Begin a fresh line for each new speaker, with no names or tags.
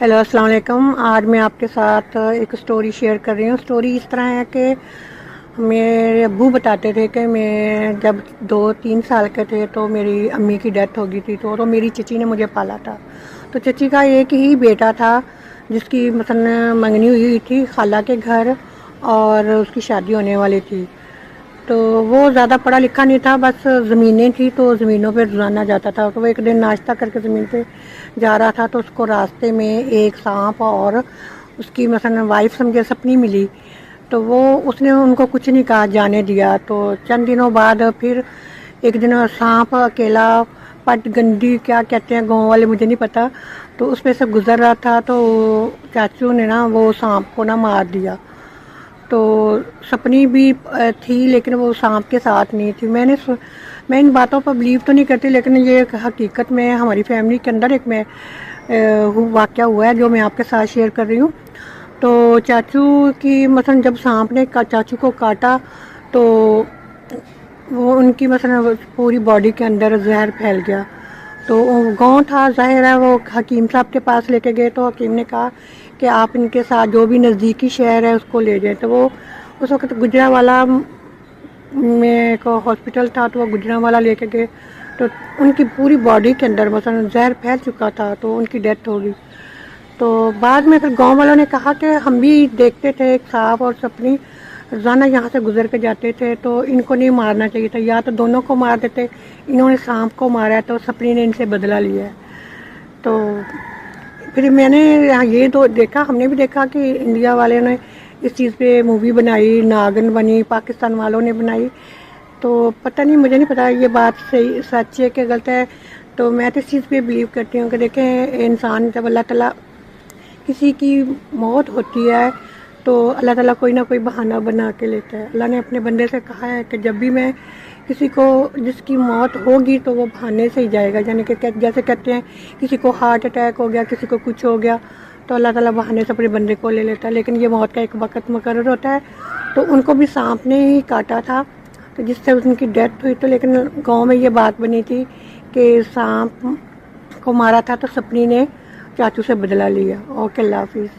Hello السلام علیکم. آج میں آپ کے ساتھ ایک سٹوری شیئر کر رہی ہوں. سٹوری اس طرح ہے کہ میرے ابو بتاتے تھے کہ میں جب 2-3 سال کے تھے تو میری امی کی ڈیتھ ہو گئی تھی. تو میری چچی نے مجھے پالا تھا. تو چچی کا ایک ہی بیٹا تھا جس کی مثلا منگنی ہوئی تھی خالہ کے گھر اور اس کی شادی ہونے والی تھی. تو وہ زیادہ پڑھا لکھا نہیں تھا, بس زمینیں تھیں تو زمینوں پہ روزانہ جاتا تھا. تو وہ ایک دن ناشتہ کر کے زمین پہ جا رہا تھا تو اس کو راستے میں ایک سانپ اور اس کی مثلا وائف سمجھے سپنی ملی. تو وہ اس نے ان کو کچھ نہیں کہا, جانے دیا. تو چند دنوں بعد پھر ایک دن سانپ اکیلا پٹ گنڈی کیا کہتے ہیں گاؤں والے مجھے نہیں پتا, تو اس پہ سے گزر رہا تھا. تو چاچو نے نا وہ سانپ کو نا مار دیا. تو سپنی بھی تھی لیکن وہ سانپ کے ساتھ نہیں تھی. میں ان باتوں پر بلیو تو نہیں کرتی, لیکن یہ حقیقت میں ہماری فیملی کے اندر ایک میں واقعہ ہوا ہے جو میں آپ کے ساتھ شیئر کر رہی ہوں. تو چاچو کی مثلا جب سانپ نے چاچو کو کاٹا تو وہ ان کی مثلا پوری باڈی کے اندر زہر پھیل گیا. تو گاؤں تھا, ظاہر ہے وہ حکیم صاحب کے پاس لے کے گئے. تو حکیم نے کہا کہ آپ ان کے ساتھ جو بھی نزدیکی شہر ہے اس کو لے جائیں. تو وہ اس وقت گجرانوالہ میں کو ہاسپٹل تھا, تو وہ گجرانوالہ لے کے گئے. تو ان کی پوری باڈی کے اندر مثلا زہر پھیل چکا تھا, تو ان کی ڈیتھ ہو گئی. تو بعد میں پھر گاؤں والوں نے کہا کہ ہم بھی دیکھتے تھے ایک سانپ اور سپنی روزانہ یہاں سے گزر کے جاتے تھے, تو ان کو نہیں مارنا چاہیے تھا, یا تو دونوں کو مار دیتے. انہوں نے سانپ کو مارا ہے تو سپنی نے ان سے بدلہ لیا ہے. تو پھر میں نے یہ تو دیکھا, ہم نے بھی دیکھا کہ انڈیا والے نے اس چیز پہ مووی بنائی, ناگن بنی, پاکستان والوں نے بنائی. تو پتہ نہیں, مجھے نہیں پتا یہ بات صحیح سچ ہے کہ غلط ہے. تو میں تو اس چیز پہ بلیو کرتی ہوں کہ دیکھیں انسان جب اللہ تعالیٰ کسی کی موت ہوتی ہے تو اللہ تعالیٰ کوئی نہ کوئی بہانہ بنا کے لیتا ہے. اللہ نے اپنے بندے سے کہا ہے کہ جب بھی میں کسی کو جس کی موت ہوگی تو وہ بہانے سے ہی جائے گا. یعنی کہ جیسے کہتے ہیں کسی کو ہارٹ اٹیک ہو گیا, کسی کو کچھ ہو گیا, تو اللہ تعالیٰ بہانے سے اپنے بندے کو لے لیتا ہے. لیکن یہ موت کا ایک وقت مقرر ہوتا ہے. تو ان کو بھی سانپ نے ہی کاٹا تھا تو جس سے ان کی ڈیتھ ہوئی. تو لیکن گاؤں میں یہ بات بنی تھی کہ سانپ کو مارا تھا تو سپنی نے چاچو سے بدلہ لیا. اوکے, اللہ حافظ.